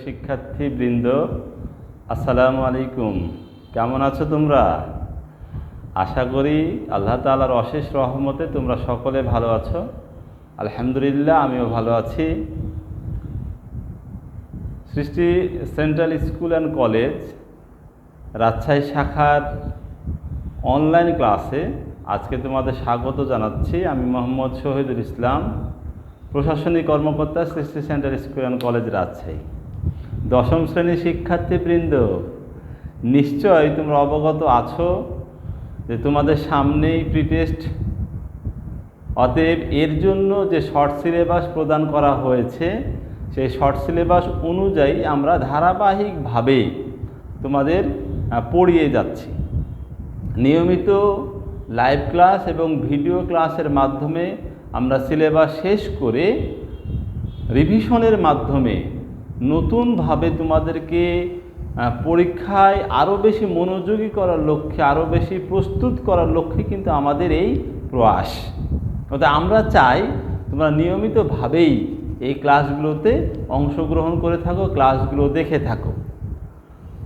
শিক্ষার্থীবৃন্দ, আসসালামু আলাইকুম। কেমন আছো তোমরা? আশা করি আল্লাহ তাআলার অশেষ রহমতে তোমরা সকলে ভালো আছো। আলহামদুলিল্লাহ, আমিও ভালো আছি। সৃষ্টি central school and college Rajshahi শাখার অনলাইন ক্লাসে আজকে তোমাদের স্বাগত জানাচ্ছি। আমি মোহাম্মদ শহীদুল ইসলাম, প্রশাসনিক কর্মকর্তা, সৃষ্টি central school and college Rajshahi. দশম শ্রেণীর শিক্ষার্থীবৃন্দ, নিশ্চয়ই তোমরা অবগত আছো যে তোমাদের সামনেই প্রিটেস্ট। অতএব এর জন্য যে শর্ট সিলেবাস প্রদান করা হয়েছে, সেই শর্ট সিলেবাস অনুযায়ী আমরা ধারাবাহিকভাবে তোমাদের পড়িয়ে যাচ্ছি। নিয়মিত লাইভ ক্লাস এবং ভিডিও ক্লাসের মাধ্যমে আমরা সিলেবাস শেষ করে রিভিশনের মাধ্যমে নতুনভাবে তোমাদেরকে পরীক্ষায় আরও বেশি মনোযোগী করার লক্ষ্যে, আরও বেশি প্রস্তুত করার লক্ষ্যে কিন্তু আমাদের এই প্রয়াস। অর্থাৎ আমরা চাই তোমরা নিয়মিতভাবেই এই ক্লাসগুলোতে অংশগ্রহণ করে থাকো, ক্লাসগুলো দেখে থাকো।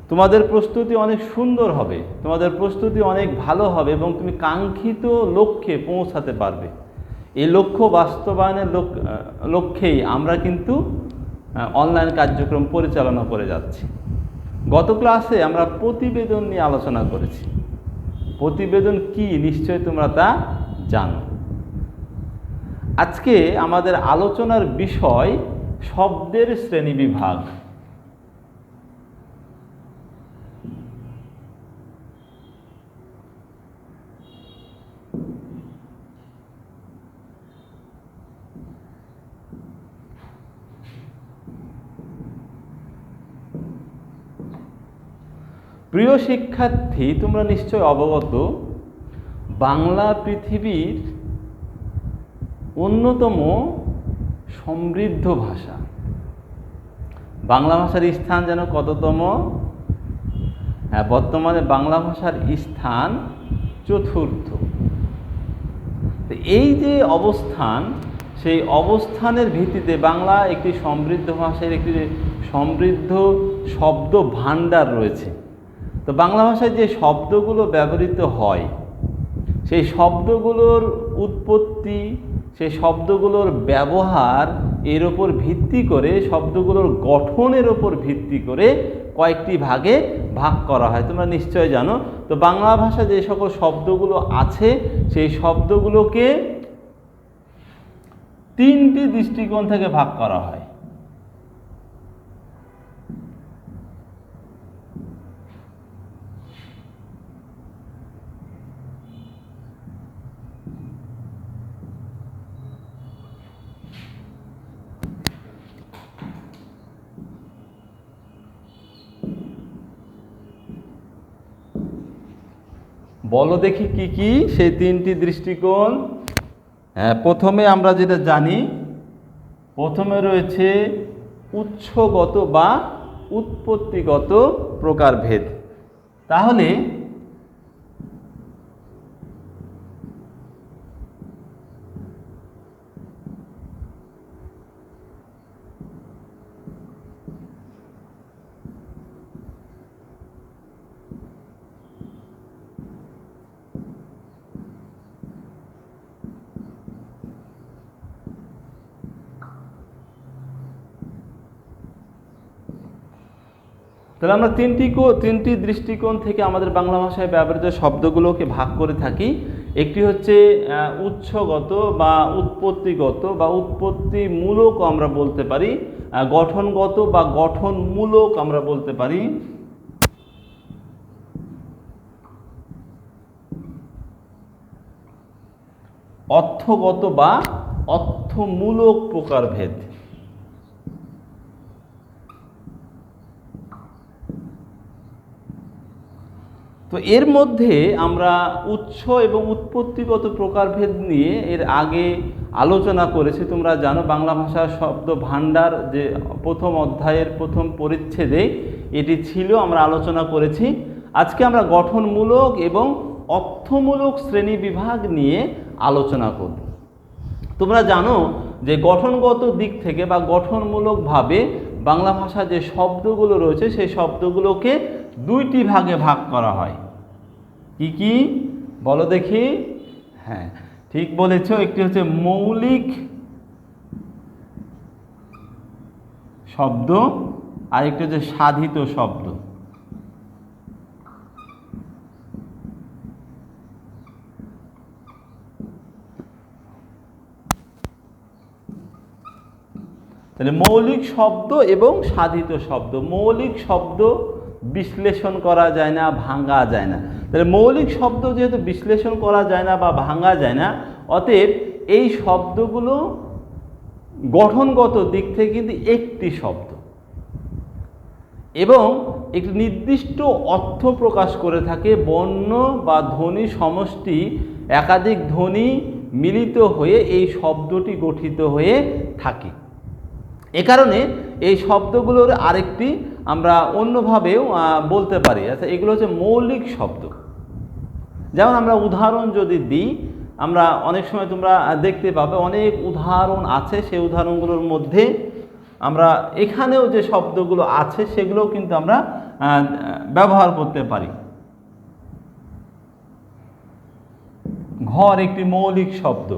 তোমাদের প্রস্তুতি অনেক সুন্দর হবে, তোমাদের প্রস্তুতি অনেক ভালো হবে এবং তুমি কাঙ্ক্ষিত লক্ষ্যে পৌঁছাতে পারবে। এই লক্ষ্য বাস্তবায়নের লক্ষ্যেই আমরা কিন্তু অনলাইন কার্যক্রম পরিচালনা করে যাচ্ছি। গত ক্লাসে আমরা প্রতিবেদন নিয়ে আলোচনা করেছি। প্রতিবেদন কি নিশ্চয়ই তোমরা তা জানো। আজকে আমাদের আলোচনার বিষয় শব্দের শ্রেণীবিভাগ। প্রিয় শিক্ষার্থী, তোমরা নিশ্চয় অবগত, বাংলা পৃথিবীর অন্যতম সমৃদ্ধ ভাষা। বাংলা ভাষার স্থান যেন কততম? বর্তমানে বাংলা ভাষার স্থান চতুর্থ। এই যে অবস্থান, সেই অবস্থানের ভিত্তিতে বাংলা একটি সমৃদ্ধ ভাষার একটি সমৃদ্ধ শব্দ ভাণ্ডার রয়েছে। তো বাংলা ভাষায় যে শব্দগুলো ব্যবহৃত হয়, সেই শব্দগুলোর উৎপত্তি, সেই শব্দগুলোর ব্যবহার, এর ওপর ভিত্তি করে, শব্দগুলোর গঠনের ওপর ভিত্তি করে কয়েকটি ভাগে ভাগ করা হয়। তোমরা নিশ্চয় জানো। তো বাংলা ভাষা যে সকল শব্দগুলো আছে, সেই শব্দগুলোকে তিনটি দৃষ্টিকোণ থেকে ভাগ করা হয়। বলো দেখি কি কি সেই তিনটি দৃষ্টিকোণ। প্রথমে আমরা যেটা জানি, প্রথমে রয়েছে উৎসগত বা উৎপত্তিগত প্রকারভেদ। তাহলে আমরা তিনটি দৃষ্টিকোণ থেকে আমাদের বাংলা ভাষায় ব্যবহৃত শব্দগুলোকে ভাগ করে থাকি। একটি হচ্ছে উৎসগত বা উৎপত্তিগত বা উৎপত্তিমূলক আমরা বলতে পারি, গঠনগত বা গঠনমূলক আমরা বলতে পারি, অর্থগত বা অর্থমূলক প্রকারভেদ। তো এর মধ্যে আমরা উৎস এবং উৎপত্তিগত প্রকারভেদ নিয়ে এর আগে আলোচনা করেছি। তোমরা জানো, বাংলা ভাষার শব্দ ভাণ্ডার যে প্রথম অধ্যায়ের প্রথম পরিচ্ছেদে এটি ছিল, আমরা আলোচনা করেছি। আজকে আমরা গঠনমূলক এবং অর্থমূলক শ্রেণী বিভাগ নিয়ে আলোচনা করব। তোমরা জানো যে গঠনগত দিক থেকে বা গঠনমূলকভাবে বাংলা ভাষার যে শব্দগুলো রয়েছে সেই শব্দগুলোকে দুইটি ভাগে ভাগ করা হয়। কি কি বলো দেখি? হ্যাঁ, ঠিক বলেছ। একটি হচ্ছে মৌলিক শব্দ আর একটি হচ্ছে সাধিত শব্দ। তাহলে মৌলিক শব্দ এবং সাধিত শব্দ। মৌলিক শব্দ বিশ্লেষণ করা যায় না, ভাঙা যায় না। তাহলে মৌলিক শব্দ যেহেতু বিশ্লেষণ করা যায় না বা ভাঙা যায় না, অতএব এই শব্দগুলো গঠনগত দিক থেকে কিন্তু একটি শব্দ এবং একটি নির্দিষ্ট অর্থ প্রকাশ করে থাকে। বর্ণ বা ধ্বনি সমষ্টি একাধিক ধ্বনি মিলিত হয়ে এই শব্দটি গঠিত হয়ে থাকে। এ কারণে এই শব্দগুলোর আরেকটি আমরা অন্যভাবেও বলতে পারি। আচ্ছা, এগুলো হচ্ছে মৌলিক শব্দ। যেমন আমরা উদাহরণ যদি দিই, আমরা অনেক সময় তোমরা দেখতে পাবে অনেক উদাহরণ আছে। সেই উদাহরণগুলোর মধ্যে আমরা এখানেও যে শব্দগুলো আছে সেগুলোও কিন্তু আমরা ব্যবহার করতে পারি। ঘর একটি মৌলিক শব্দ,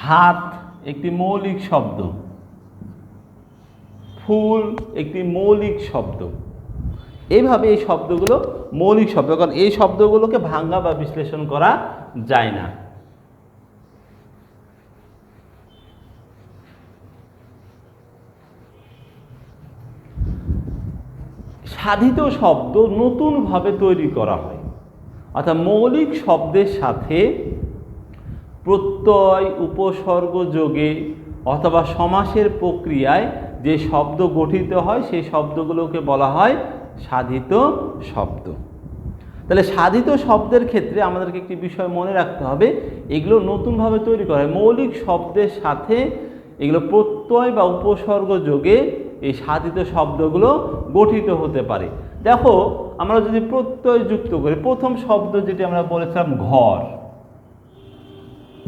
হাত একটি মৌলিক শব্দ, ফুল একটি মৌলিক শব্দ। এইভাবে এই শব্দগুলো মৌলিক শব্দ, কারণ এই শব্দগুলোকে ভাঙা বা বিশ্লেষণ করা যায় না। সাধিত শব্দ নতুনভাবে তৈরি করা হয়, অর্থাৎ মৌলিক শব্দের সাথে প্রত্যয়, উপসর্গ যোগে অথবা সমাসের প্রক্রিয়ায় যে শব্দ গঠিত হয় সেই শব্দগুলোকে বলা হয় সাধিত শব্দ। তাহলে সাধিত শব্দের ক্ষেত্রে আমাদেরকে একটি বিষয় মনে রাখতে হবে, এগুলো নতুনভাবে তৈরি করা হয়। মৌলিক শব্দের সাথে এগুলো প্রত্যয় বা উপসর্গ যোগে এই সাধিত শব্দগুলো গঠিত হতে পারে। দেখো, আমরা যদি প্রত্যয় যুক্ত করি, প্রথম শব্দ যেটি আমরা বলেছিলাম ঘর,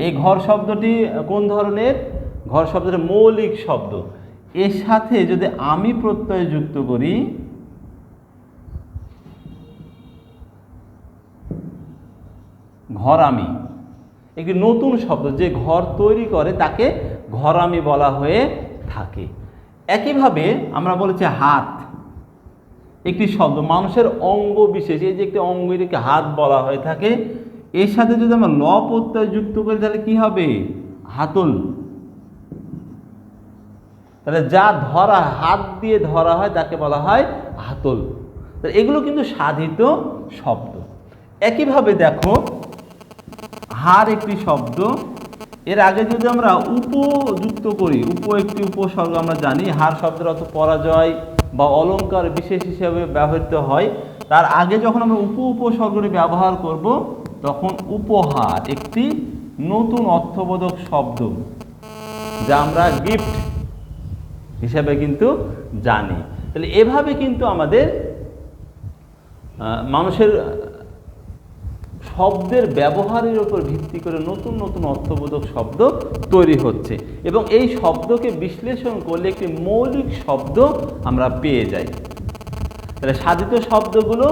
এই ঘর শব্দটি কোন ধরনের? ঘর শব্দটি মৌলিক শব্দ। এর সাথে যদি আমি প্রত্যয় যুক্ত করি, ঘরামি, একটি নতুন শব্দ, যে ঘর তৈরি করে তাকে ঘরামি বলা হয়ে থাকে। একইভাবে আমরা বলেছি হাত একটি শব্দ, মানুষের অঙ্গ বিশেষ, এই যে একটি অঙ্গ, এটাকে হাত বলা হয়ে থাকে। এর সাথে যদি আমরা ল প্রত্যয় যুক্ত করি তাহলে কি হবে? হাতল। তাহলে যা ধরা, হাত দিয়ে ধরা হয় তাকে বলা হয় হাতল। তাহলে এগুলো কিন্তু সাধিত শব্দ। একইভাবে দেখো, হার একটি শব্দ, এর আগে যদি আমরা উপযুক্ত করি, একটি উপসর্গ, আমরা জানি হার শব্দের অর্থ পরাজয় বা অলংকার বিশেষ হিসেবে ব্যবহৃত হয়। তার আগে যখন আমরা উপসর্গটি ব্যবহার করব তখন উপহার একটি নতুন অর্থবোধক শব্দ, যা আমরা গিফট হিসেবে কিন্তু জানি। তাহলে এভাবে কিন্তু আমাদের মানুষের শব্দের ব্যবহারের উপর ভিত্তি করে নতুন নতুন অর্থবোধক শব্দ তৈরি হচ্ছে এবং এই শব্দকে বিশ্লেষণ করলে একটি মৌলিক শব্দ আমরা পেয়ে যাই। তাহলে সাধিত শব্দগুলো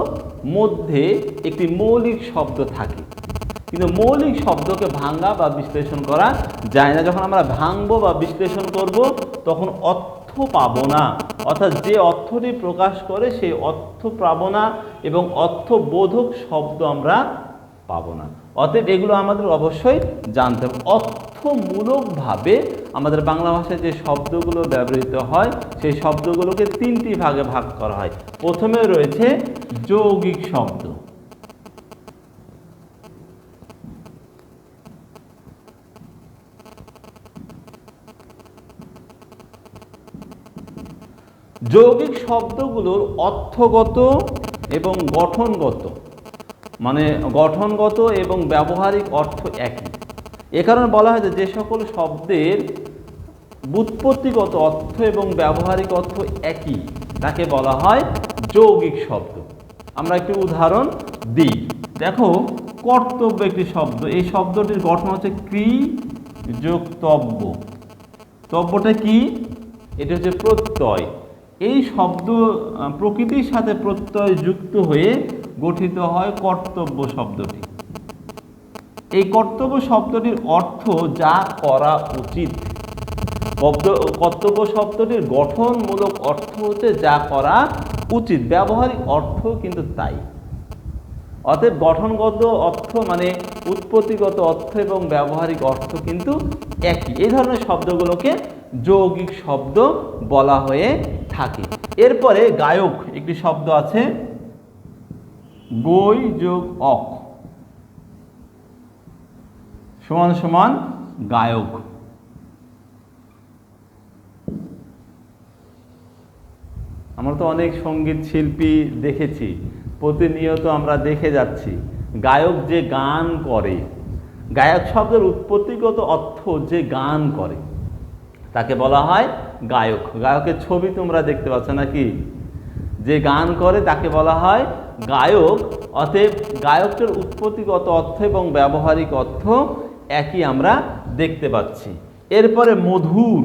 মধ্যে একটি মৌলিক শব্দ থাকে, কিন্তু মৌলিক শব্দকে ভাঙা বা বিশ্লেষণ করা যায় না। যখন আমরা ভাঙবো বা বিশ্লেষণ করব তখন অর্থ পাবো না, অর্থাৎ যে অর্থটি প্রকাশ করে সেই অর্থ পাবো না এবং অর্থবোধক শব্দ আমরা পাবো না। অতএব এগুলো আমাদের অবশ্যই জানতে হবে। অর্থমূলকভাবে আমাদের বাংলা ভাষায় যে শব্দগুলো ব্যবহৃত হয় সেই শব্দগুলোকে তিনটি ভাগে ভাগ করা হয়। প্রথমে রয়েছে যৌগিক শব্দ। যৌগিক শব্দগুলোর অর্থগত এবং গঠনগত, মানে গঠনগত এবং ব্যবহারিক অর্থ একই। এ কারণে বলা হয় যে সকল শব্দের ব্যুৎপত্তিগত অর্থ এবং ব্যবহারিক অর্থ একই তাকে বলা হয় যৌগিক শব্দ। আমরা একটি উদাহরণ দিই। দেখো, কর্তব্য একটি শব্দ, এই শব্দটির গঠন হচ্ছে ক্রি যোগ তব্য। তব্যটা কি? এটা হচ্ছে প্রত্যয়। এই শব্দ প্রকৃতির সাথে প্রত্যয় যুক্ত হয়ে গঠিত হয় কর্তব্য শব্দটি। এই কর্তব্য শব্দটির অর্থ যা করা উচিত। কর্তব্য শব্দটির গঠনমূলক অর্থ হচ্ছে যা করা উচিত, ব্যবহারিক অর্থ কিন্তু তাই। অতএব গঠনগত অর্থ মানে উৎপত্তিগত অর্থ এবং ব্যবহারিক অর্থ কিন্তু একই। এই ধরনের শব্দগুলোকে যৌগিক শব্দ বলা হয়ে থাকে। এরপরে গায়ক একটি শব্দ আছে, গৈ যোগ অক সমান সমান গায়ক। আমরা তো অনেক সঙ্গীত শিল্পী দেখেছি, প্রতিনিয়ত আমরা দেখে যাচ্ছি গায়ক যে গান করে। গায়ক শব্দের উৎপত্তিগত অর্থ যে গান করে তাকে বলা হয় গায়ক। গায়কের ছবি তোমরা দেখতে পাচ্ছ নাকি? যে গান করে তাকে বলা হয় গায়ক। অতএব গায়কের উৎপত্তিগত অর্থ এবং ব্যবহারিক অর্থ একই আমরা দেখতে পাচ্ছি। এরপরে মধুর,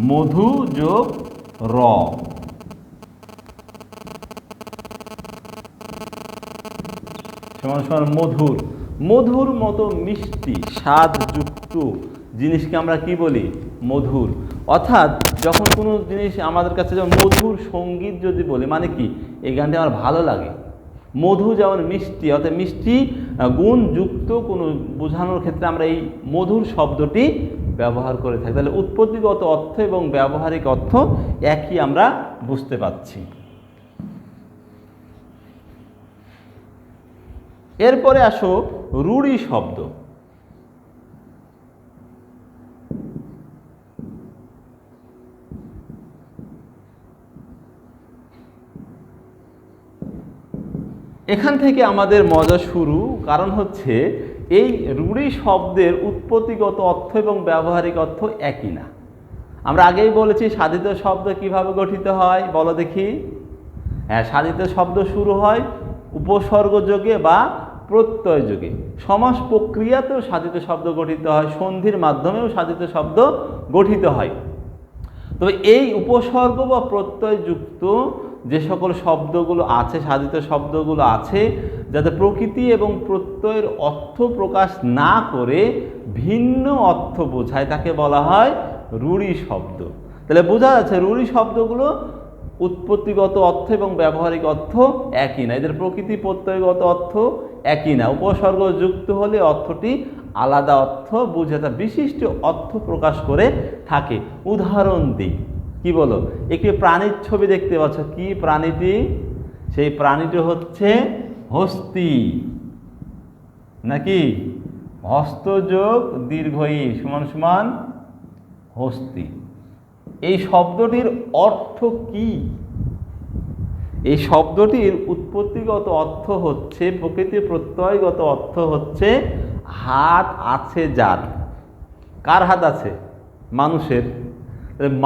মধু যোগ র সমান সমান মধুর। মধুর মতো মিষ্টি স্বাদযুক্ত জিনিসকে আমরা কি বলি? মধুর। অর্থাৎ যখন কোনো জিনিস আমাদের কাছে যেমন মধুর সঙ্গীত যদি বলি, মানে কি এই গানটি আমার ভালো লাগে। মধু যেমন মিষ্টি, অর্থাৎ মিষ্টি গুণযুক্ত কোনো বোঝানোর ক্ষেত্রে আমরা এই মধুর শব্দটি ব্যবহার করে থাকি। তাহলে উৎপত্তিগত অর্থ এবং ব্যবহারিক অর্থ একই আমরা বুঝতে পারছি। এরপরে আসো রূঢ়ি শব্দ। এখান থেকে আমাদের মজা শুরু, কারণ হচ্ছে এই রূঢ়ি শব্দের উৎপত্তিগত অর্থ এবং ব্যবহারিক অর্থ একই না। আমরা আগেই বলেছি সাধিত শব্দ কিভাবে গঠিত হয়, বলো দেখি। হ্যাঁ, সাধিত শব্দ শুরু হয় উপসর্গ যোগে বা প্রত্যয় যোগে। সমাস প্রক্রিয়াতেও সাধিত শব্দ গঠিত হয়, সন্ধির মাধ্যমেও সাধিত শব্দ গঠিত হয়। তবে এই উপসর্গ বা প্রত্যয় যুক্ত যে সকল শব্দগুলো আছে, সাধিত শব্দগুলো আছে, যাতে প্রকৃতি এবং প্রত্যয়ের অর্থ প্রকাশ না করে ভিন্ন অর্থ বোঝায়, তাকে বলা হয় রূঢ়ি শব্দ। তাহলে বোঝা যাচ্ছে রূঢ়ি শব্দগুলো উৎপত্তিগত অর্থ এবং ব্যবহারিক অর্থ একই না, এদের প্রকৃতি প্রত্যয়গত অর্থ একই না। উপসর্গ যুক্ত হলে অর্থটি আলাদা অর্থ বুঝে, তা বিশিষ্ট অর্থ প্রকাশ করে থাকে। উদাহরণ দিই, কি বলো? একটি প্রাণীর ছবি দেখতে পাচ্ছ, কি প্রাণীটি? সেই প্রাণীটি হচ্ছে হস্তি, নাকি? হস্তযোগ দীর্ঘই সমান সমান হস্তি। এই শব্দটির অর্থ কি? এই শব্দটির উৎপত্তিগত অর্থ হচ্ছে, প্রকৃতি প্রত্যয়গত অর্থ হচ্ছে হাত আছে যার। কার হাত আছে? মানুষের।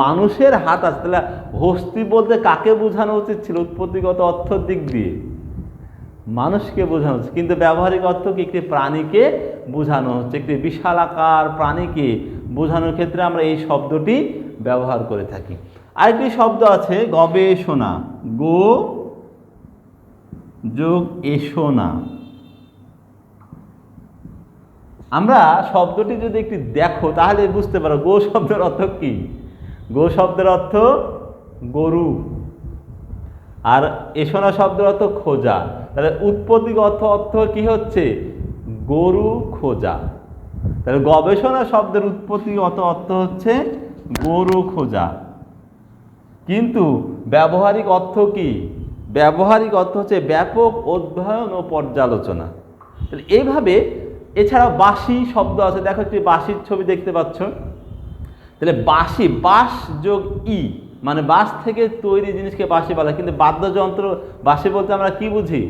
মানুষের হাত আছে। তাহলে হস্তি বলতে কাকে বোঝানো উচিত ছিল উৎপত্তিগত অর্থের দিক দিয়ে? মানুষকে বোঝানো হচ্ছে, কিন্তু ব্যবহারিক অর্থ কি? একটি প্রাণীকে বোঝানো হচ্ছে। একটি বিশালাকার প্রাণীকে বোঝানোর ক্ষেত্রে আমরা এই শব্দটি ব্যবহার করে থাকি। আরেকটি শব্দ আছে গবেষণা, গো যোগ এসোনা। আমরা শব্দটি যদি একটু দেখো তাহলে বুঝতে পারো গো শব্দের অর্থ কি। গো শব্দের অর্থ গরু, আর এসোনা শব্দের অর্থ খোঁজা। তাহলে উৎপত্তিগত অর্থ কি হচ্ছে? গরু খোঁজা। তাহলে গবেষণা শব্দের উৎপত্তিগত অর্থ হচ্ছে গরু খোঁজা, কিন্তু ব্যবহারিক অর্থ কি? ব্যবহারিক অর্থ হচ্ছে ব্যাপক অধ্যয়ন ও পর্যালোচনা। তাহলে এইভাবে এছাড়াও বাঁশি শব্দ আছে, দেখো একটি বাঁশির ছবি দেখতে পাচ্ছ। তাহলে বাঁশি, বাঁশ যোগ ই মানে বাঁশ থেকে তৈরি জিনিসকে বাঁশি বলা, কিন্তু বাদ্যযন্ত্র, বাঁশি বলতে আমরা কি বুঝি?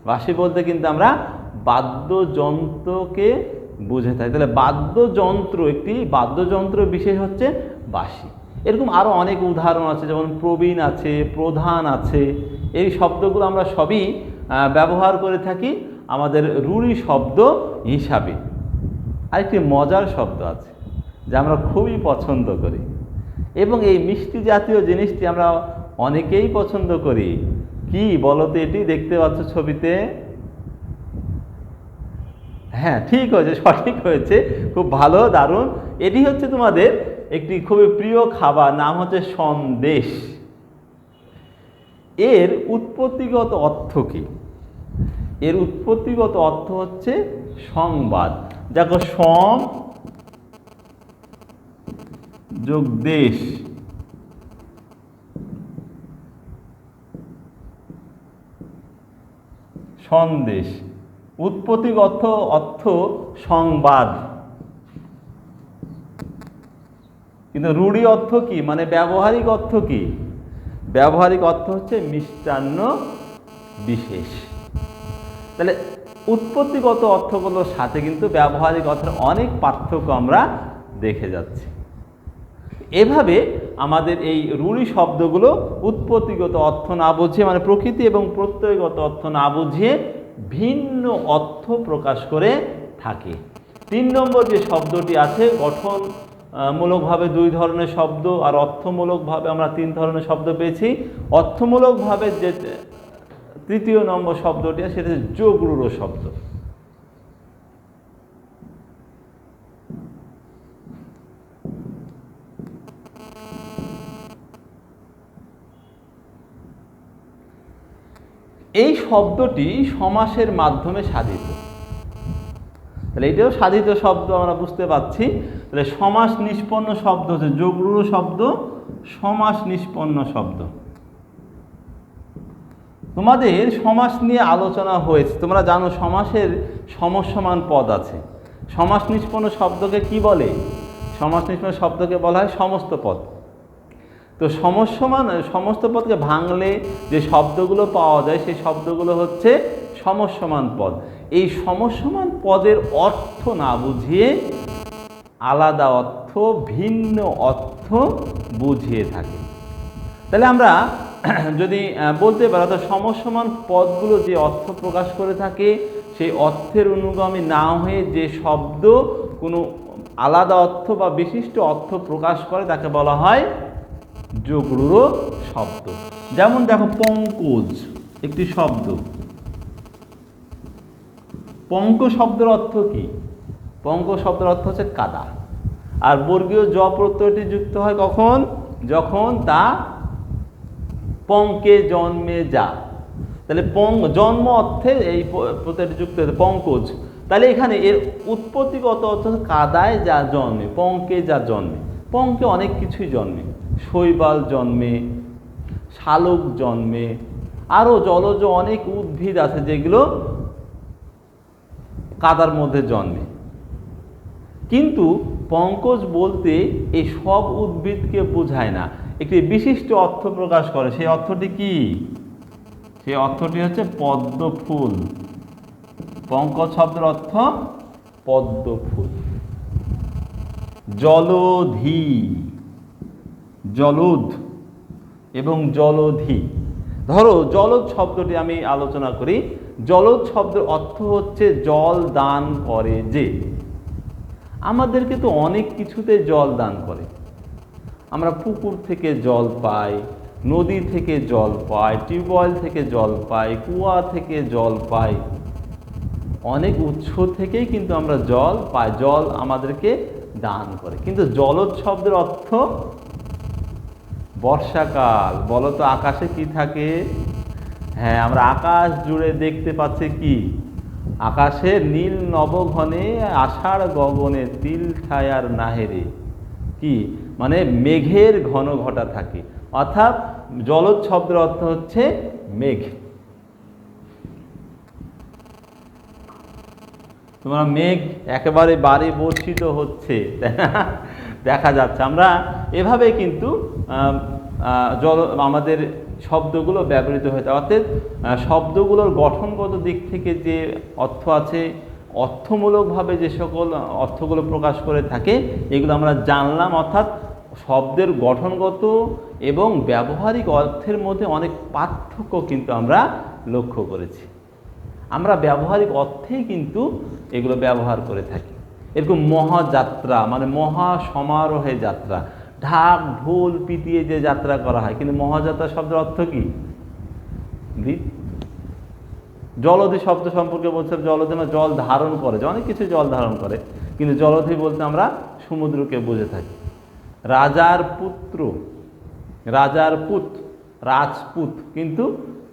বাঁশি বলতে কিন্তু আমরা বাদ্যযন্ত্রকে বুঝে থাকি। তাহলে বাদ্যযন্ত্র, একটি বাদ্যযন্ত্র বিশেষ হচ্ছে বাঁশি। এরকম আরও অনেক উদাহরণ আছে, যেমন প্রবীণ আছে, প্রধান আছে। এই শব্দগুলো আমরা সবই ব্যবহার করে থাকি আমাদের রূঢ়ি শব্দ হিসাবে। আরেকটি মজার শব্দ আছে, যা আমরা খুবই পছন্দ করি, এবং এই মিষ্টি জাতীয় জিনিসটি আমরা অনেকেই পছন্দ করি। কি বলো তো, এটি দেখতে পাচ্ছ ছবিতে? হ্যাঁ, ঠিক হয়েছে, সঠিক হয়েছে, খুব ভালো, দারুণ। এটি হচ্ছে তোমাদের একটি খুবই প্রিয় খাবার, নাম হচ্ছে সন্দেশ। এর উৎপত্তিগত অর্থ কি? এর উৎপত্তিগত অর্থ হচ্ছে সংবাদ। দেখো, সম যোগ দেশ, সন্দেশ, উৎপত্তিগত অর্থ সংবাদ। কিন্তু রূঢ়ি অর্থ কি, মানে ব্যবহারিক অর্থ কি? ব্যবহারিক অর্থ হচ্ছে মিষ্টান্ন বিশেষ। তাহলে উৎপত্তিগত অর্থগুলোর সাথে কিন্তু ব্যবহারিক অর্থের অনেক পার্থক্য আমরা দেখে যাচ্ছি। এভাবে আমাদের এই রূঢ়ি শব্দগুলো উৎপত্তিগত অর্থ না বুঝিয়ে, মানে প্রকৃতি এবং প্রত্যয়গত অর্থ না বুঝিয়ে ভিন্ন অর্থ প্রকাশ করে থাকে। 3 নম্বর যে শব্দটি আছে, গঠনমূলকভাবে 2 ধরনের শব্দ আর অর্থমূলকভাবে আমরা 3 ধরনের শব্দ পেয়েছি। অর্থমূলকভাবে যে 3য় নম্বর শব্দটি আছে সেটা হচ্ছে যোগরূঢ় শব্দ। এই শব্দটি সমাসের মাধ্যমে সাধিত। তাহলে এটাও সাধিত শব্দ আমরা বুঝতে পারছি। তাহলে সমাস নিষ্পন্ন শব্দ হচ্ছে যোগরূঢ় শব্দ, সমাস নিষ্পন্ন শব্দ। তোমাদের সমাস নিয়ে আলোচনা হয়েছে, তোমরা জানো সমাসের সমসমান পদ আছে। সমাস নিষ্পন্ন শব্দকে কি বলে? সমাস নিষ্পন্ন শব্দকে বলা হয় সমস্ত পদ। তো সমস্ত পদকে ভাঙলে যে শব্দগুলো পাওয়া যায় সেই শব্দগুলো হচ্ছে সমসমান পদ। এই সমসমান পদের অর্থ না বুঝিয়ে আলাদা অর্থ, ভিন্ন অর্থ বুঝিয়ে থাকে। তাহলে আমরা যদি বলতে পারি, অর্থাৎ সমসমান পদগুলো যে অর্থ প্রকাশ করে থাকে সেই অর্থের অনুগামী না হয়ে যে শব্দ কোনো আলাদা অর্থ বা বিশিষ্ট অর্থ প্রকাশ করে তাকে বলা হয় যোগরূঢ় শব্দ। যেমন দেখো, পঙ্কজ একটি শব্দ। পঙ্ক শব্দের অর্থ কি? পঙ্ক শব্দের অর্থ হচ্ছে কাদা। আর বর্গীয় জ প্রত্যয়টি যুক্ত হয় কখন? যখন তা পঙ্কে জন্মে যা। তাহলে জন্ম অর্থে এই প্রত্যয়টি যুক্ত হয়েছে, পঙ্কজ। তাহলে এখানে এর উৎপত্তিগত অর্থ কাদায় যা জন্মে, পঙ্কে যা জন্মে। পঙ্কে অনেক কিছুই জন্মে, শৈবাল জন্মে, শালক জন্মে, আরও জলজ অনেক উদ্ভিদ আছে যেগুলো কাদার মধ্যে জন্মে। কিন্তু পঙ্কজ বলতে এই সব উদ্ভিদকে বোঝায় না, একটি বিশিষ্ট অর্থ প্রকাশ করে। সেই অর্থটি কি? সেই অর্থটি হচ্ছে পদ্ম ফুল। পঙ্কজ শব্দের অর্থ পদ্ম ফুল। জলধি, জলুদ এবং জলধি। ধরো জলদ শব্দটি আমি আলোচনা করি। জলদ শব্দের অর্থ হচ্ছে জল দান করে যে। আমাদেরকে তো অনেক কিছুতে জল দান করে। আমরা পুকুর থেকে জল পাই, নদী থেকে জল পাই, টিউবওয়েল থেকে জল পাই, কুয়া থেকে জল পাই, অনেক উৎস থেকেই কিন্তু আমরা জল পাই। জল আমাদেরকে দান করে। কিন্তু জলদ শব্দের অর্থ বর্ষাকাল। বলো তো আকাশে কি থাকে? হ্যাঁ, আমরা আকাশ জুড়ে দেখতে পাচ্ছি কি? আকাশে নীল নবঘনে, আষাঢ় গগনে, তিল ছায়ার নাহেরে। কি মানে? মেঘের ঘন ঘটা থাকে। অর্থাৎ জলদ শব্দের অর্থ হচ্ছে মেঘ। তোমরা মেঘ একেবারে বাড়ি বর্ষিত হচ্ছে দেখা যাচ্ছে। আমরা এভাবে কিন্তু আমাদের শব্দগুলো ব্যবহৃত হয়ে থাকে। অর্থাৎ শব্দগুলোর গঠনগত দিক থেকে যে অর্থ আছে, অর্থমূলকভাবে যে সকল অর্থগুলো প্রকাশ করে থাকে, এগুলো আমরা জানলাম। অর্থাৎ শব্দের গঠনগত এবং ব্যবহারিক অর্থের মধ্যে অনেক পার্থক্য কিন্তু আমরা লক্ষ্য করেছি। আমরা ব্যবহারিক অর্থেই কিন্তু এগুলো ব্যবহার করে থাকি। এরকম মহাযাত্রা মানে মহা সমারোহে যাত্রা, ঢাক ঢোল পিটিয়ে যে যাত্রা করা হয়। কিন্তু মহাযাত্রা শব্দের অর্থ কি? জলধি শব্দ সম্পর্কে বলছে জলধি না জল ধারণ করে, যে অনেক কিছু জল ধারণ করে, কিন্তু জলধি বলতে আমরা সমুদ্রকে বুঝে থাকি। রাজার পুত্র, রাজার পুত, রাজপুত, কিন্তু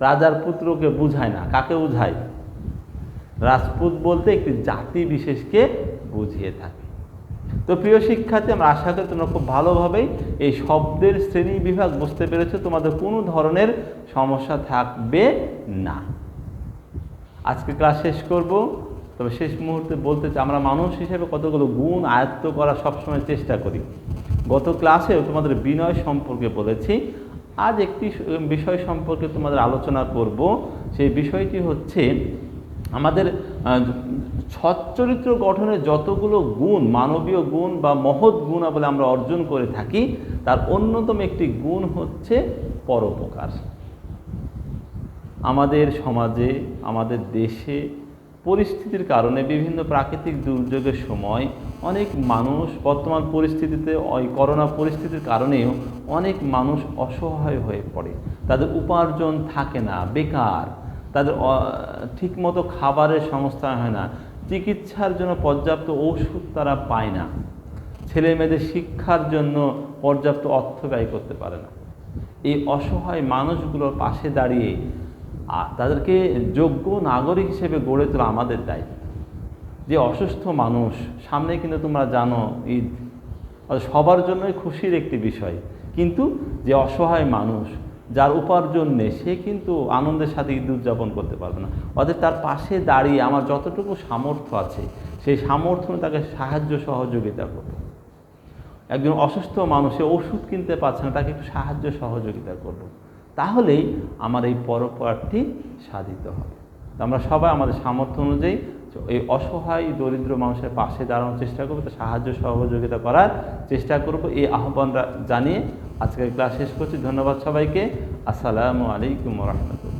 রাজার পুত্রকে বুঝায় না। কাকে বুঝায়? রাজপুত বলতে একটি জাতি বিশেষকে বুঝিয়ে থাকে। তো প্রিয় শিক্ষার্থী, আমরা আশা করি তোমরা খুব ভালোভাবেই এই শব্দের শ্রেণী বিভাগ বুঝতে পেরেছো, তোমাদের কোনো ধরনের সমস্যা থাকবে না। আজকে ক্লাস শেষ করব, তবে শেষ মুহূর্তে বলতে চাই আমরা মানুষ হিসেবে কতগুলো গুণ আয়ত্ত করার সবসময় চেষ্টা করি। গত ক্লাসেও তোমাদের বিনয় সম্পর্কে বলেছি। আজ একটি বিষয় সম্পর্কে তোমাদের আলোচনা করব। সেই বিষয়টি হচ্ছে আমাদের সচ্চরিত্র গঠনে যতগুলো গুণ, মানবীয় গুণ বা মহৎ গুণ বলে আমরা অর্জন করে থাকি, তার অন্যতম একটি গুণ হচ্ছে পরোপকার। আমাদের সমাজে, আমাদের দেশে পরিস্থিতির কারণে বিভিন্ন প্রাকৃতিক দুর্যোগের সময় অনেক মানুষ, বর্তমান পরিস্থিতিতে ওই করোনা পরিস্থিতির কারণেও অনেক মানুষ অসহায় হয়ে পড়ে। তাদের উপার্জন থাকে না, বেকার, তাদের ঠিকমতো খাবারের সংস্থান হয় না, চিকিৎসার জন্য পর্যাপ্ত ওষুধ তারা পায় না, ছেলে মেয়েদের শিক্ষার জন্য পর্যাপ্ত অর্থ ব্যয় করতে পারে না। এই অসহায় মানুষগুলোর পাশে দাঁড়িয়ে তাদেরকে যোগ্য নাগরিক হিসেবে গড়ে তোলা আমাদের দায়িত্ব। যে অসুস্থ মানুষ, সামনে কিন্তু তোমরা জানো ঈদ, সবার জন্যই খুশির একটি বিষয়, কিন্তু যে অসহায় মানুষ, যার উপার্জন নেই, সে কিন্তু আনন্দের সাথে ঈদ উদযাপন করতে পারবে না। অতএব তার পাশে দাঁড়িয়ে আমার যতটুকু সামর্থ্য আছে সেই সামর্থ্য তাকে সাহায্য সহযোগিতা করব। একজন অসুস্থ মানুষে ওষুধ কিনতে পারছে না, তাকে একটু সাহায্য সহযোগিতা করব। তাহলেই আমার এই পরোপকারটি সাধিত হবে। আমরা সবাই আমাদের সামর্থ্য অনুযায়ী এই অসহায় দরিদ্র মানুষের পাশে দাঁড়ানোর চেষ্টা করবো, তো সাহায্য সহযোগিতা করার চেষ্টা করব। এই আহ্বানটা জানিয়ে আজকের ক্লাস শেষ করছি। ধন্যবাদ সবাইকে। আসসালামু আলাইকুম ওয়া রাহমাতুল্লাহ।